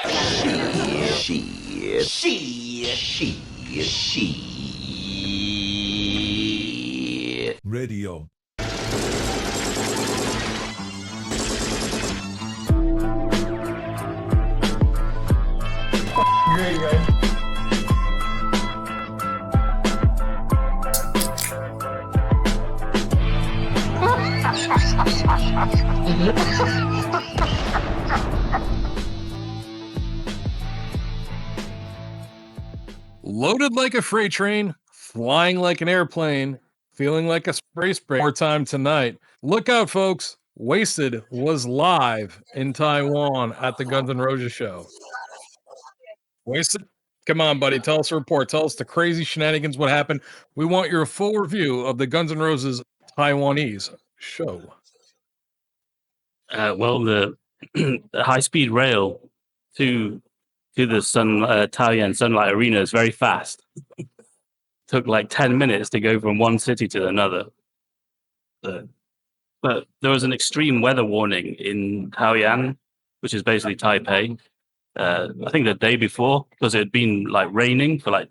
Shit. Radio. Great, guys. Loaded like a freight train, flying like an airplane, feeling like a spray spray. More time tonight. Look out, folks. Wasted was live in Taiwan at the Guns N' Roses show. Wasted? Come on, buddy. Tell us a report. Tell us the crazy shenanigans, what happened. We want your full review of the Guns N' Roses Taiwanese show. Well, the high-speed rail to the Taoyuan Sunlight Arena is very fast. Took like 10 minutes to go from one city to another. But there was an extreme weather warning in Taoyuan, which is basically Taipei. I think the day before, because it had been like raining for like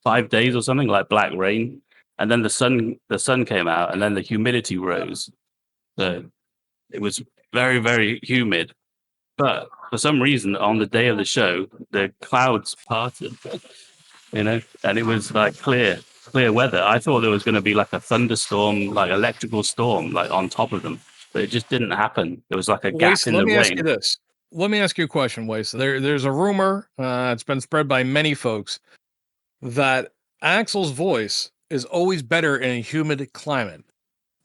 5 days or something, like black rain, and then the sun came out, and then the humidity rose. So it was very, very humid. But for some reason, on the day of the show, the clouds parted, and it was like clear weather. I thought there was going to be like a thunderstorm, like electrical storm, like on top of them, but it just didn't happen. There was like a gap in the rain. Let me ask you this. Let me ask you a question, Wace. There's a rumor, it's been spread by many folks, that Axl's voice is always better in a humid climate.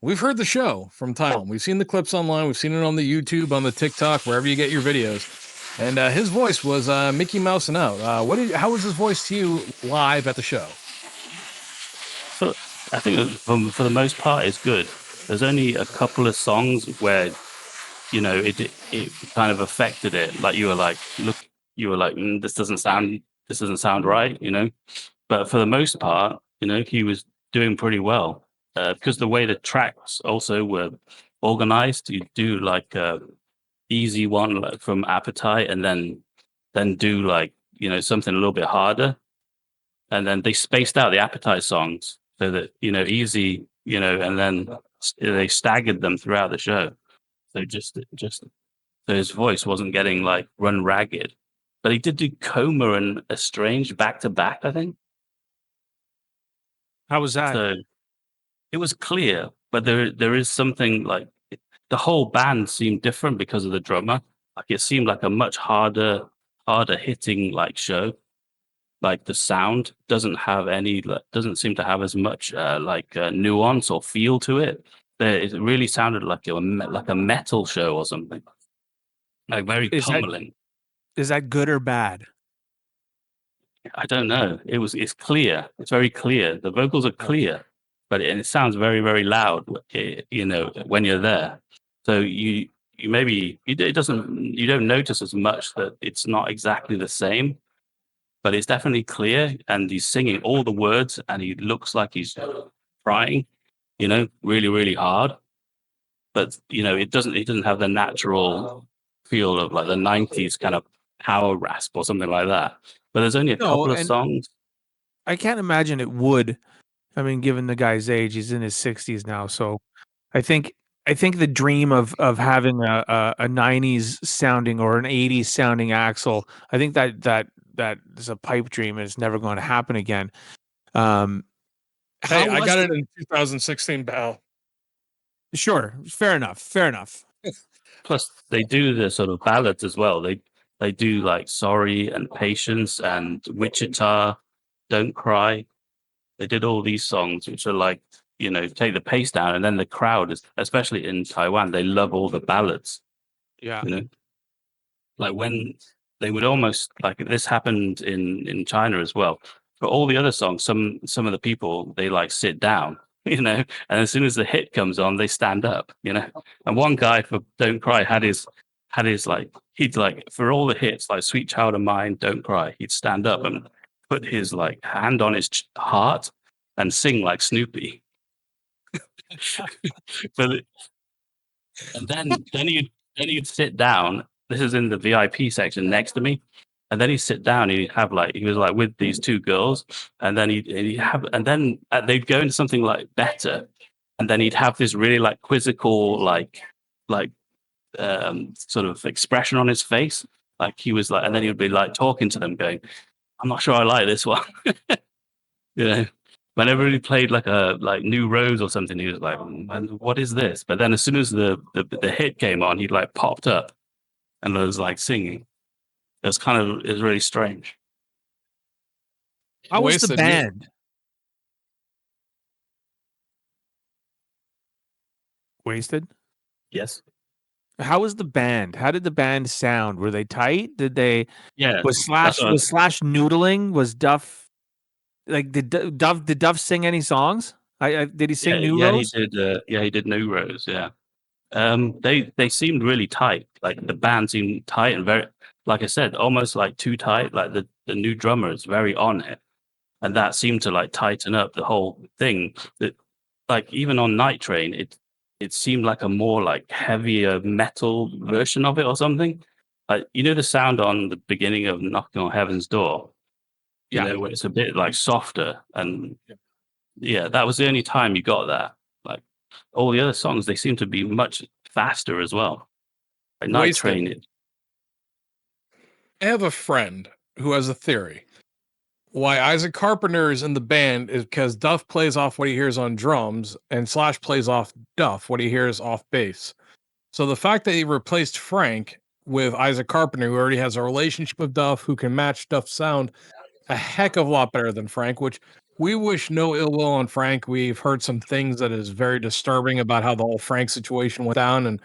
We've heard the show from Taiwan. We've seen the clips online. We've seen it on the YouTube, on the TikTok, wherever you get your videos. And his voice was Mickey Mousing out. How was his voice to you live at the show? So I think for the most part, it's good. There's only a couple of songs where, it kind of affected it. Like you were like, this doesn't sound right, But for the most part, he was doing pretty well. Because the way the tracks also were organized, you do like a easy one like from Appetite, and then do like something a little bit harder, and then they spaced out the Appetite songs so that easy, and then they staggered them throughout the show. So just so his voice wasn't getting like run ragged. But he did do Coma and Estranged back to back, I think. How was that? So it was clear, but there is something like the whole band seemed different because of the drummer. Like it seemed like a much harder hitting like show. Like the sound doesn't seem to have as much nuance or feel to it. It really sounded like a metal show or something. Like very pummeling. Is that good or bad? I don't know. It's clear. It's very clear. The vocals are clear, but it sounds very, very loud, when you're there. So you don't notice as much that it's not exactly the same, but it's definitely clear. And he's singing all the words, and he looks like he's crying, really, really hard. But it doesn't have the natural feel of like the 90s kind of power rasp or something like that. But there's only a couple of songs. I can't imagine it would. I mean, given the guy's age, he's in his 60s now. So I think the dream of having a 90s sounding or an 80s sounding Axl, I think that is a pipe dream and it's never going to happen again. Hey, I got it in 2016, pal. Sure. Fair enough. Plus, they do the sort of ballads as well. They do like Sorry and Patience and Wichita, Don't Cry. They did all these songs, which are like, take the pace down. And then the crowd, especially in Taiwan, they love all the ballads. Yeah. Like when they would almost, like this happened in China as well. For all the other songs, some of the people, they like sit down, and as soon as the hit comes on, they stand up, And one guy for Don't Cry had his like, he'd like, for all the hits, like Sweet Child of Mine, Don't Cry, he'd stand up and put his like hand on his heart and sing like Snoopy. And then you'd sit down. this is in the VIP section next to me. And then he'd sit down and he was like with these two girls, and then they'd go into something like better. And then he'd have this really like quizzical, like sort of expression on his face. Like he was like, and then he would be like talking to them going, I'm not sure I like this one. You know, whenever he played like New Rose or something, he was like, what is this? But then as soon as the hit came on, he like popped up and was like singing. It was really strange. How was the Wasted. band? Wasted? Yes. How was the band? How did the band sound? Were they tight? Yeah. Was Slash noodling? Was Duff like did Duff sing any songs? Did he sing New Rose? He did. He did New Rose. Yeah. They seemed really tight. Like the band seemed tight and very, like I said, almost like too tight. Like the new drummer is very on it, and that seemed to like tighten up the whole thing. That like even on Night Train, it seemed like a more like heavier metal version of it or something. Like the sound on the beginning of Knocking on Heaven's Door. Where it's a bit like softer, and that was the only time you got that. Like all the other songs, they seem to be much faster as well. Like Night Wasted. Train. I have a friend who has a theory. Why Isaac Carpenter is in the band is because Duff plays off what he hears on drums, and Slash plays off Duff what he hears off bass. So the fact that he replaced Frank with Isaac Carpenter, who already has a relationship with Duff, who can match Duff's sound a heck of a lot better than Frank, which we wish no ill will on Frank. We've heard some things that is very disturbing about how the whole Frank situation went down, and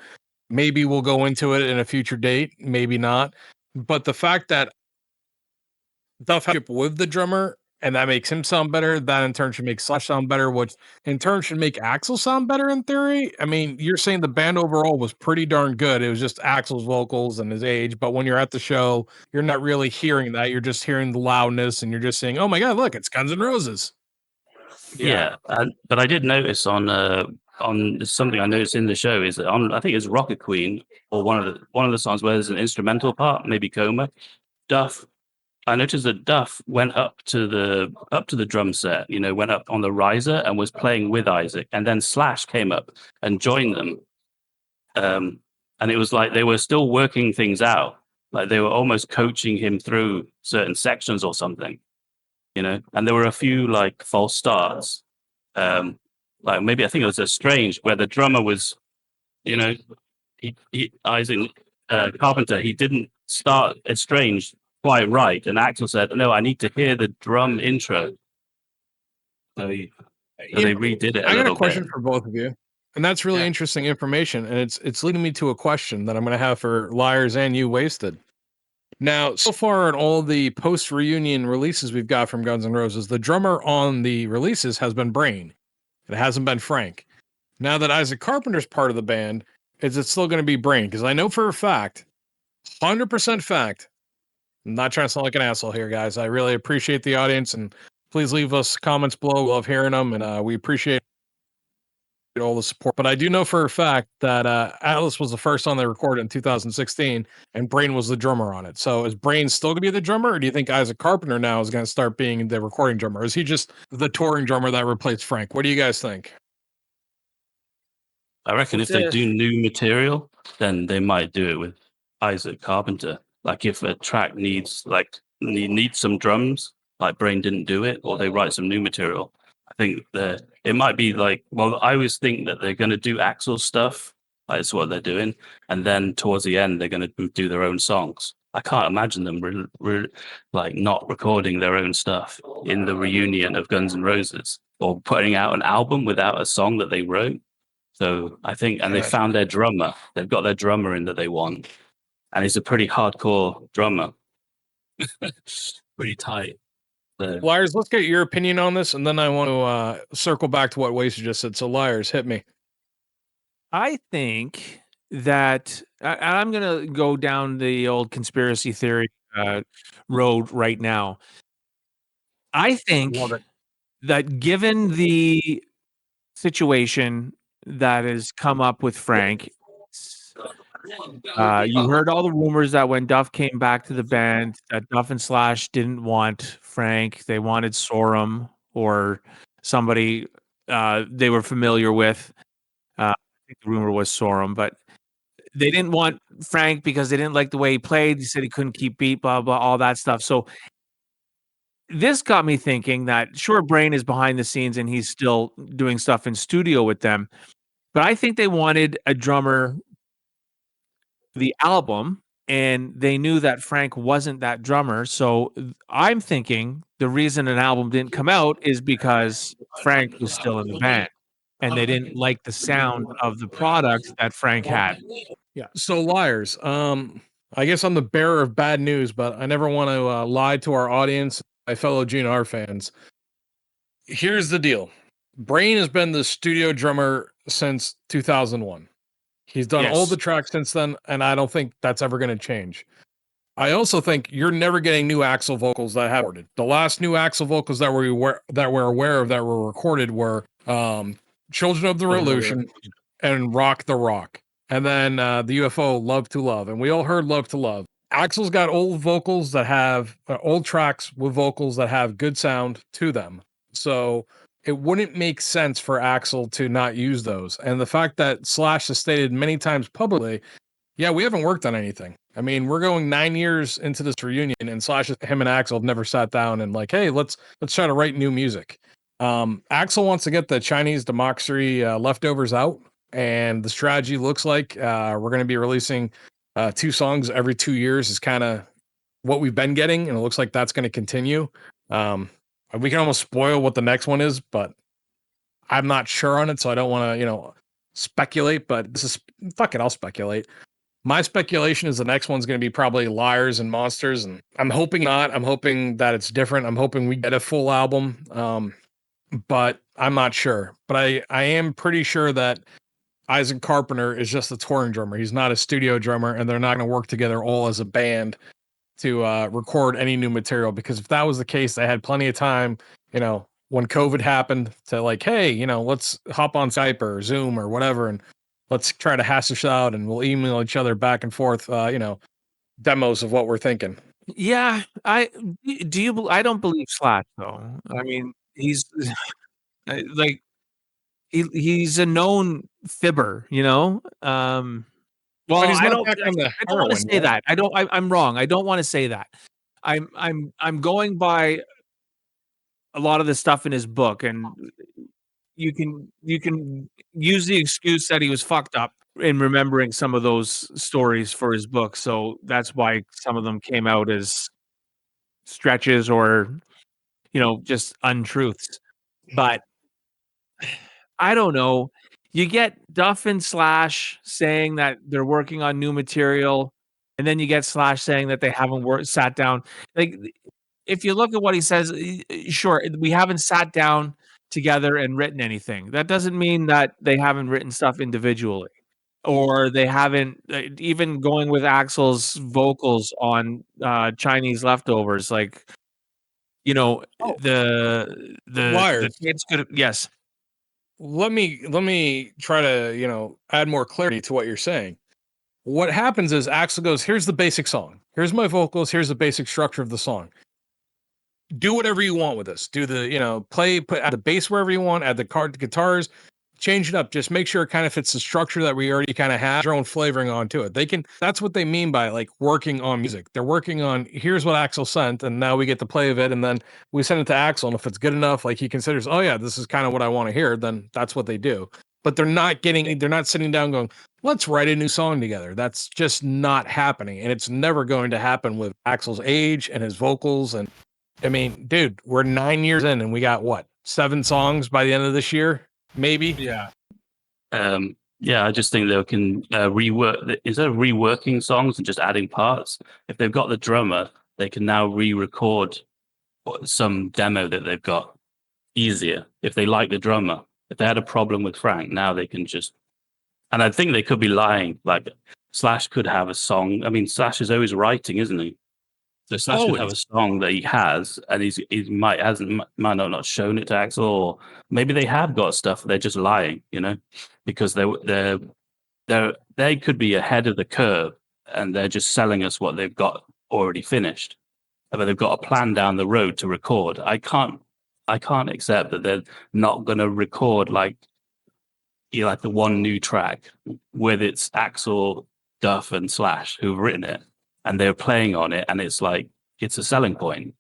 maybe we'll go into it in a future date, maybe not. But the fact that Duff has with the drummer, and that makes him sound better, that in turn should make Slash sound better, which in turn should make Axl sound better in theory. I mean, you're saying the band overall was pretty darn good. It was just Axl's vocals and his age, but when you're at the show, you're not really hearing that. You're just hearing the loudness, and you're just saying, "Oh my god, look, it's Guns N' Roses." Yeah, but I did notice on something I noticed in the show is that on, I think it's Rocket Queen, or one of the songs where there's an instrumental part, maybe Coma. I noticed that Duff went up to the drum set, went up on the riser and was playing with Isaac, and then Slash came up and joined them. And it was like they were still working things out, like they were almost coaching him through certain sections or something, And there were a few like false starts, like maybe I think it was a Strange where the drummer was, Isaac Carpenter, he didn't start Strange quite right, and Axl said, "No, I need to hear the drum intro." So they redid it. I got a question for both of you, and that's really Yeah. interesting information, and it's leading me to a question that I'm going to have for Liars and you, Wasted. Now, so far in all the post reunion releases we've got from Guns N' Roses, the drummer on the releases has been Brain. It hasn't been Frank. Now that Isaac Carpenter's part of the band, is it still going to be Brain? Because I know for a fact, 100% fact, I'm not trying to sound like an asshole here, guys. I really appreciate the audience, and please leave us comments below. We love hearing them, and we appreciate all the support. But I do know for a fact that Atlas was the first song they recorded in 2016, and Brain was the drummer on it. So is Brain still going to be the drummer, or do you think Isaac Carpenter now is going to start being the recording drummer? Is he just the touring drummer that replaced Frank? What do you guys think? I reckon if they do new material, then they might do it with Isaac Carpenter. Like if a track needs some drums, like Brain didn't do it, or they write some new material. I think it might be like, well, I always think that they're going to do Axl stuff. That's what they're doing, and then towards the end, they're going to do their own songs. I can't imagine them like not recording their own stuff in the reunion of Guns N' Roses, or putting out an album without a song that they wrote. So I think, and they found their drummer. They've got their drummer in that they want, and he's a pretty hardcore drummer, pretty tight. So, Liars, let's get your opinion on this, and then I want to circle back to what Wasted just said. So, Liars, hit me. I think that I'm going to go down the old conspiracy theory road right now. I think that given the situation that has come up with Frank, You heard all the rumors that when Duff came back to the band, that Duff and Slash didn't want Frank. They wanted Sorum or somebody they were familiar with. I think the rumor was Sorum, but they didn't want Frank because they didn't like the way he played. He said he couldn't keep beat, blah, blah, all that stuff. So this got me thinking that sure, Brain is behind the scenes and he's still doing stuff in studio with them. But I think they wanted a drummer for the album, and they knew that Frank wasn't that drummer. So I'm thinking the reason an album didn't come out is because Frank was still in the band and they didn't like the sound of the product that Frank had. Yeah. So liars. I guess I'm the bearer of bad news, but I never want to lie to our audience, my fellow GNR fans. Here's the deal. Brain has been the studio drummer since 2001. He's done all Yes. the tracks since then, and I don't think that's ever going to change. I also think you're never getting new Axl vocals that have recorded. The last new Axl vocals that we're aware of that were recorded were Children of the Revolution and Rock the Rock. And then the UFO Love to Love. And we all heard Love to Love. Axl's got old vocals that have old tracks with vocals that have good sound to them. So it wouldn't make sense for Axl to not use those. And the fact that Slash has stated many times publicly, yeah, we haven't worked on anything. I mean, we're going 9 years into this reunion, and Slash, him and Axl have never sat down and like, hey, let's try to write new music. Axl wants to get the Chinese democracy leftovers out, and the strategy looks like we're going to be releasing 2 songs every 2 years is kind of what we've been getting, and it looks like that's going to continue. We can almost spoil what the next one is, but I'm not sure on it, so I don't want to, speculate. But this is fuck it, I'll speculate. My speculation is the next one's going to be probably Liars and Monsters, and I'm hoping not. I'm hoping that it's different. I'm hoping we get a full album, but I'm not sure. But I am pretty sure that Isaac Carpenter is just a touring drummer. He's not a studio drummer, and they're not going to work together all as a band to record any new material. Because if that was the case, they had plenty of time, when COVID happened to like, hey, let's hop on Skype or Zoom or whatever, and let's try to hash this out, and we'll email each other back and forth, demos of what we're thinking. Yeah, I don't believe Slash though. I mean, he's like he's a known fibber, well, But he's I not don't back on the I don't wanna heroin, say right? that. I'm wrong. I don't wanna say that. I'm going by a lot of the stuff in his book, and you can use the excuse that he was fucked up in remembering some of those stories for his book, so that's why some of them came out as stretches or, just untruths. But I don't know. You get Duff and Slash saying that they're working on new material, and then you get Slash saying that they haven't sat down. Like, if you look at what he says, sure, we haven't sat down together and written anything. That doesn't mean that they haven't written stuff individually, or they haven't even going with Axl's vocals on Chinese Leftovers. Like, Oh, the Liars. kids could have, yes. Let me try to, add more clarity to what you're saying. What happens is Axl goes, here's the basic song. Here's my vocals. Here's the basic structure of the song. Do whatever you want with this. Do the, add the bass wherever you want, add the guitars, change it up. Just make sure it kind of fits the structure that we already kind of have, your own flavoring onto it. That's what they mean by like working on music. They're working on, here's what Axl sent, and now we get to play of it, and then we send it to Axl, and if it's good enough, like he considers, oh yeah, this is kind of what I want to hear, then that's what they do. But they're not sitting down going, let's write a new song together. That's just not happening. And it's never going to happen with Axl's age and his vocals. And I mean, dude, we're 9 years in and we got what, 7 songs by the end of this year? Maybe. Yeah. Yeah, I just think they can rework instead of reworking songs and just adding parts. If they've got the drummer, they can now re-record some demo that they've got easier. If they like the drummer, if they had a problem with Frank, now they can just. And I think they could be lying. Like Slash could have a song. I mean, Slash is always writing, isn't he? So Slash could have a song that he has, and he might not shown it to Axl, or maybe they have got stuff. They're just lying, because they're they could be ahead of the curve, and they're just selling us what they've got already finished, but they've got a plan down the road to record. I can't accept that they're not going to record like the one new track with its Axel, Duff, and Slash who've written it, and they're playing on it, and it's like it's a selling point.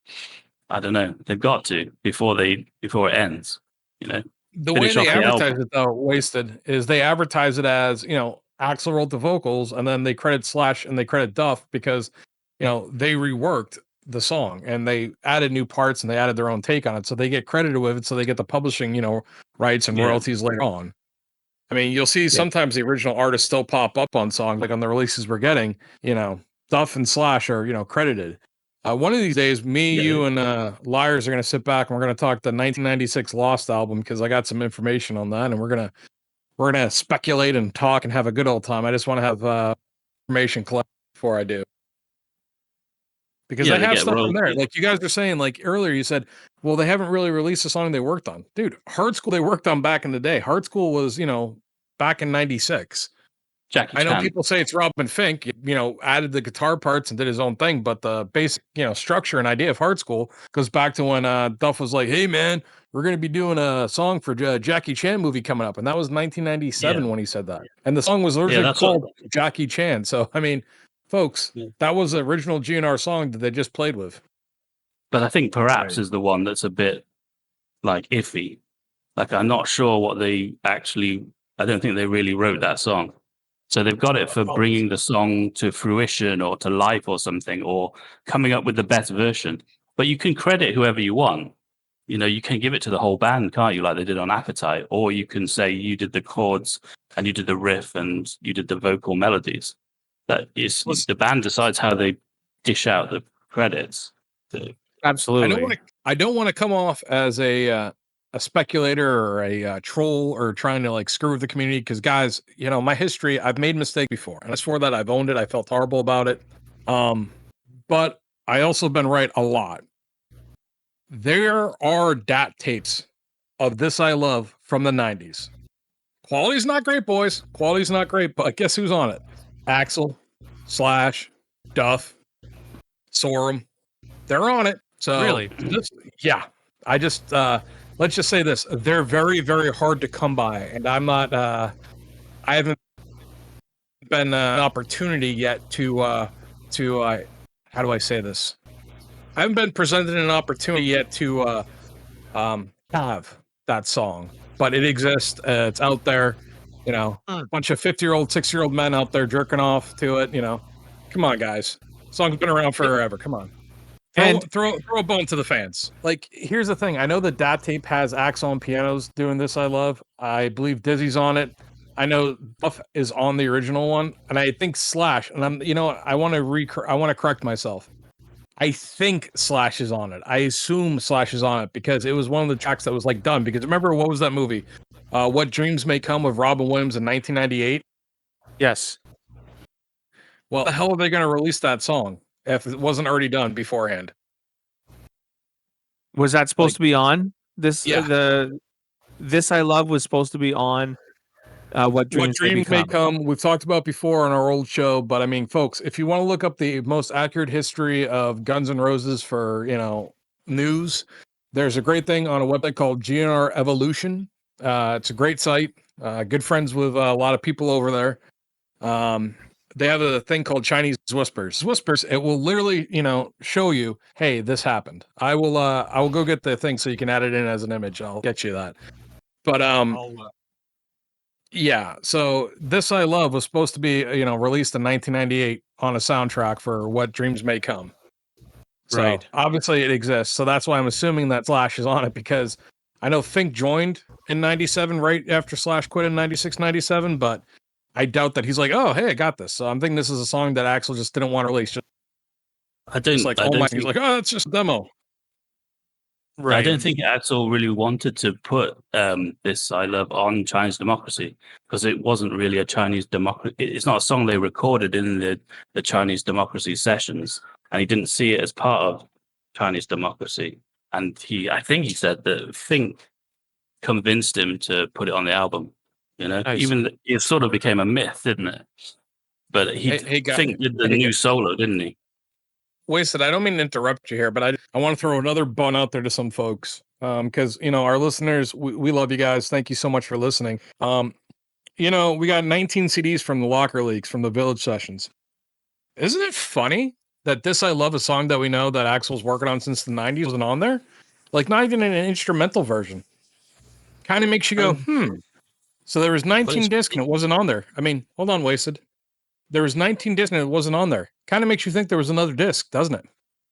I don't know. They've got to before it ends. The way Finish off they the advertise album. it though, Wasted, is they advertise it as, Axl wrote the vocals and then they credit Slash and they credit Duff because, they reworked the song and they added new parts and they added their own take on it. So they get credited with it. So they get the publishing, rights and Yeah. royalties later on. I mean, you'll see sometimes the original artists still pop up on songs, like on the releases we're getting, Duff and Slash are, credited. One of these days, you, and Liars are going to sit back and we're going to talk the 1996 Lost album because I got some information on that, and we're gonna speculate and talk and have a good old time. I just want to have information collected before I do, because I They have get stuff from there. royalties. Like you guys are saying, like earlier, you said, well, they haven't really released a song they worked on, dude. Hardschool they worked on back in the day. Hardschool was back in '96. Jackie I know Chan. people say it's Robin Fink, added the guitar parts and did his own thing, but the basic, structure and idea of Hard School goes back to when Duff was like, "Hey man, we're going to be doing a song for Jackie Chan movie coming up," and that was 1997 when he said that, and the song was originally that's what. called Jackie Chan. So I mean, folks, Yeah. that was the original GNR song that they just played with. But I think Perhaps Right. is the one that's a bit like iffy. Like I'm not sure what they actually. I don't think they really wrote that song. So they've got it for bringing the song to fruition or to life or something, or coming up with the best version. But you can credit whoever you want. You can give it to the whole band, can't you? Like they did on Appetite, or you can say you did the chords and you did the riff and you did the vocal melodies. That is, the band decides how they dish out the credits. Absolutely. I don't want to come off as a speculator or a troll or trying to like screw with the community, because guys, my history, I've made mistakes before, and as for that, I've owned it. I felt horrible about it. But I also been right a lot. There are DAT tapes of This I Love from the 90s. Quality's not great, boys. Quality's not great, but guess who's on it? Axel, Slash, Duff, Sorum. They're on it. So Really? yeah. I just let's just say this. They're very, very hard to come by. And I'm not I haven't been an opportunity yet to how do I say this? I haven't been presented an opportunity yet to have that song. But it exists. It's out there. A bunch of 50-year-old, 60-year-old men out there jerking off to it. Come on, guys. Song's been around forever. Come on. Throw a bone to the fans. Like, here's the thing. I know the DAT tape has Axel on pianos doing This I Love. I believe Dizzy's on it. I know Buff is on the original one, and I think Slash. And I want to correct myself. I think Slash is on it. I assume Slash is on it because it was one of the tracks that was like done. Because remember, what was that movie? What Dreams May Come with Robin Williams in 1998. Yes. Well, the hell are they going to release that song if it wasn't already done beforehand? Was that supposed to be on this? Yeah. This I Love was supposed to be on What Dreams May Come. We've talked about before on our old show, but I mean, folks, if you want to look up the most accurate history of Guns N' Roses for news, there's a great thing on a website called GNR Evolution. It's a great site. Good friends with a lot of people over there. They have a thing called Chinese Whispers. It will literally, show you, hey, this happened. I will go get the thing so you can add it in as an image. I'll get you that. But yeah. So This I Love was supposed to be, released in 1998 on a soundtrack for What Dreams May Come. So Right. obviously it exists. So that's why I'm assuming that Slash is on it, because I know Fink joined in 97 right after Slash quit in 96, 97, but I doubt that he's like, oh, hey, I got this. So I'm thinking this is a song that Axel just didn't want to release. He's like, oh, that's just a demo. Right. I don't think Axel really wanted to put This I Love on Chinese Democracy, because it wasn't really a Chinese democracy. It's not a song they recorded in the Chinese Democracy sessions, and he didn't see it as part of Chinese Democracy. And I think he said that Fink convinced him to put it on the album. Nice. Even it sort of became a myth, didn't it? But Hey, Fink did the new solo, didn't he? Wasted. I don't mean to interrupt you here, but I want to throw another bone out there to some folks. Because our listeners, we love you guys. Thank you so much for listening. We got 19 CDs from the Locker Leaks from the Village Sessions. Isn't it funny that This I Love, a song that we know that Axel's working on since the 90s, wasn't on there? Like, not even in an instrumental version. Kind of makes you go, So there was 19 discs and it wasn't on there. I mean, hold on, Wasted. There was 19 discs and it wasn't on there. Kind of makes you think there was another disc, doesn't it?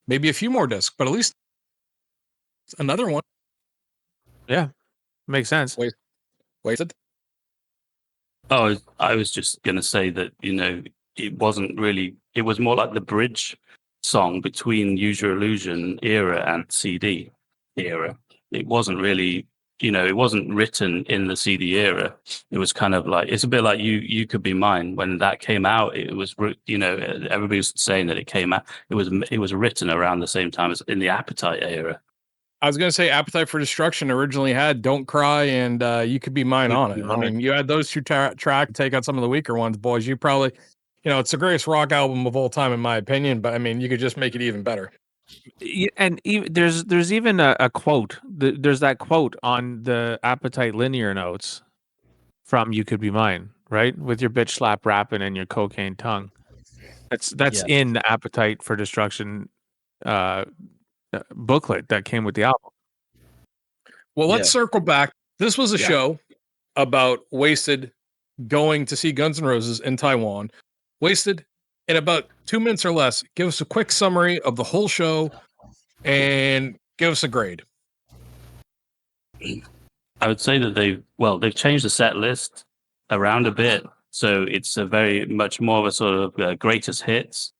Maybe a few more discs, but at least another one. Yeah, makes sense. Wasted. Oh, I was just gonna say that it wasn't really. It was more like the bridge song between Use Your Illusion era and CD era. It wasn't really. It wasn't written in the CD era. It was kind of like it's a bit like you could be mine when that came out. It was everybody was saying that it came out. It was written around the same time as in the Appetite era. I was going to say Appetite for Destruction originally had Don't Cry and You Could Be Mine on it. I mean, you had those two tracks take out some of the weaker ones, boys. You probably, it's the greatest rock album of all time, in my opinion, but I mean, you could just make it even better. And even, there's even a quote. There's that quote on the Appetite linear notes from You Could Be Mine, right? With your bitch slap rapping and your cocaine tongue. That's in the Appetite for Destruction booklet that came with the album. Well, let's circle back. This was a show about Wasted going to see Guns N' Roses in Taiwan. Wasted, in about 2 minutes or less, give us a quick summary of the whole show and give us a grade. I would say that they've changed the set list around a bit, so it's a very much more of a sort of greatest hits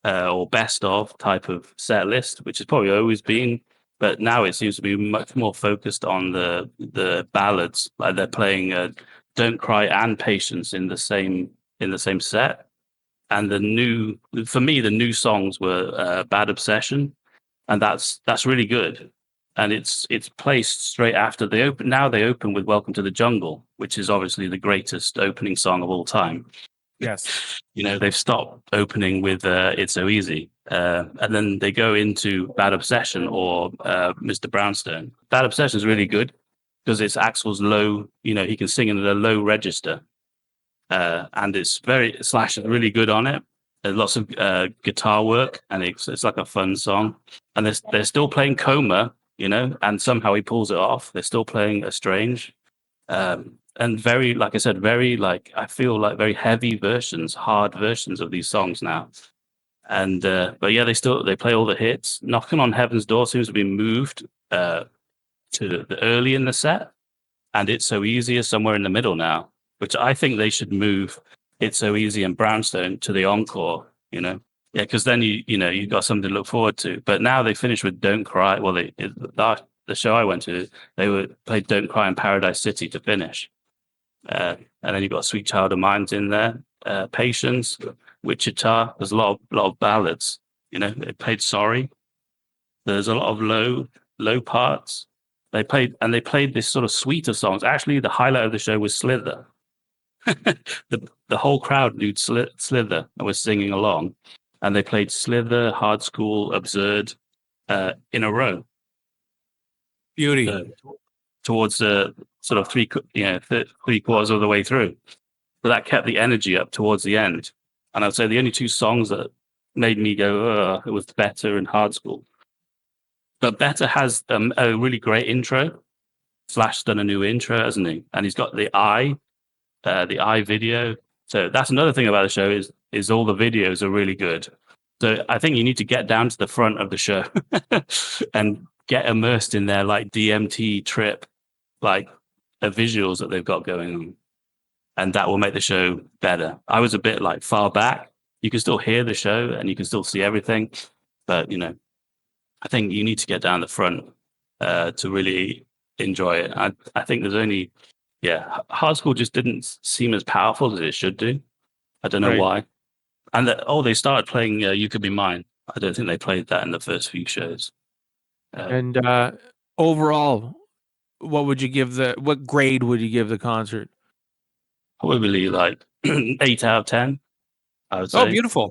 or best of type of set list, which has probably always been, but now it seems to be much more focused on the ballads. Like they're playing "Don't Cry" and "Patience" in the same set. And for me, the new songs were "Bad Obsession," and that's really good. And it's placed straight after they open. Now they open with "Welcome to the Jungle," which is obviously the greatest opening song of all time. Yes. They've stopped opening with "It's So Easy," and then they go into "Bad Obsession" or "Mr. Brownstone." "Bad Obsession" is really good because it's Axel's low. He can sing in a low register, and Slash is really good on it. There's lots of guitar work, and it's like a fun song. And they're still playing "Coma," and somehow he pulls it off. They're still playing "Estrange." And very, like I said, I feel like very heavy versions, hard versions of these songs now. And but yeah, they play all the hits. "Knocking on Heaven's Door" seems to be moved to the early in the set, and "It's So Easy" is somewhere in the middle now, which I think they should move "It's So Easy" and "Brownstone" to the encore. Because then you've got something to look forward to. But now they finish with "Don't Cry." Well, the show I went to, they played "Don't Cry" in Paradise City to finish. And then you've got "Sweet Child of Mine's" in there, "Patience," "Wichita." There's a lot of ballads. They played "Sorry." There's a lot of low parts. They played this sort of suite of songs. Actually, the highlight of the show was "Slither." The whole crowd knew Slither and was singing along, and they played "Slither," "Hardschool," "Absurd" in a row. Beauty. Towards the sort of three quarters of the way through. So that kept the energy up towards the end. And I'd say the only two songs that made me go, it was "Better" and "Hardschool." But "Better" has a really great intro. Flash's done a new intro, hasn't he? And he's got the eye video. So that's another thing about the show is all the videos are really good. So I think you need to get down to the front of the show and get immersed in their like DMT trip, like the visuals that they've got going on. And that will make the show better. I was a bit like far back. You can still hear the show and you can still see everything. But, I think you need to get down the front to really enjoy it. I think there's only, Hardschool just didn't seem as powerful as it should do. I don't know why. And they started playing "You Could Be Mine." I don't think they played that in the first few shows. And overall, what grade would you give the concert? probably like 8 out of 10. I would say. Oh, beautiful.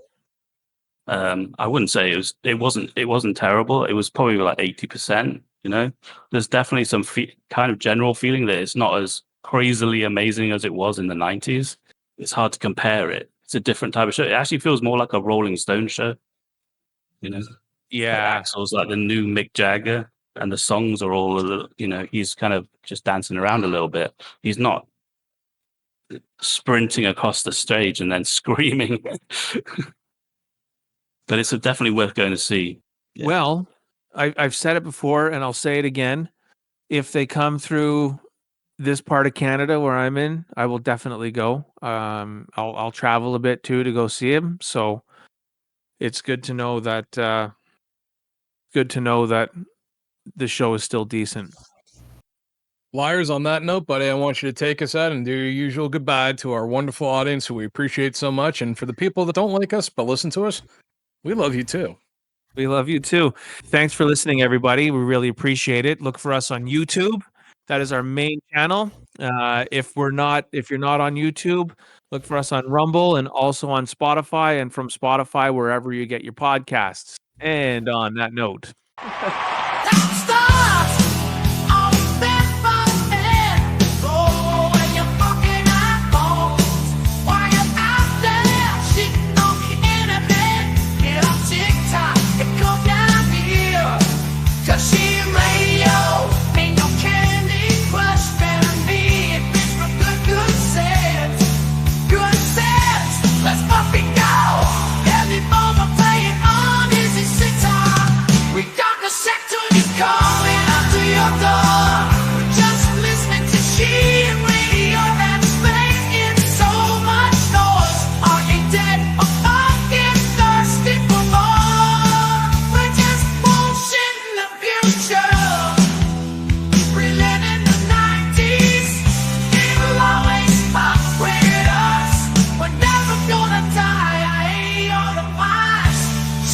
I wouldn't say it wasn't terrible. It was probably like 80%. You know, there's definitely some kind of general feeling that it's not as crazily amazing as it was in the 90s. It's hard to compare it. It's a different type of show. It actually feels more like a Rolling Stone show. You know, like Yeah. Axl's like the new Mick Jagger, and the songs are all a little, you know, he's kind of just dancing around a little bit. He's not sprinting across the stage and then screaming. But it's definitely worth going to see. Yeah. Well, I've said it before and I'll say it again. If they come through this part of Canada where I'm in, I will definitely go. I'll travel a bit too to go see him. So it's good to know that the show is still decent. Liars, on that note, buddy, I want you to take us out and do your usual goodbye to our wonderful audience who we appreciate so much. And for the people that don't like us but listen to us, we love you too. We love you too. Thanks for listening, everybody. We really appreciate it. Look for us on YouTube. That is our main channel. If you're not on YouTube, look for us on Rumble and also on Spotify, and from Spotify, wherever you get your podcasts. And on that note.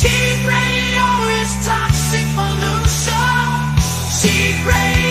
Cheap radio is toxic pollution. Cheap radio.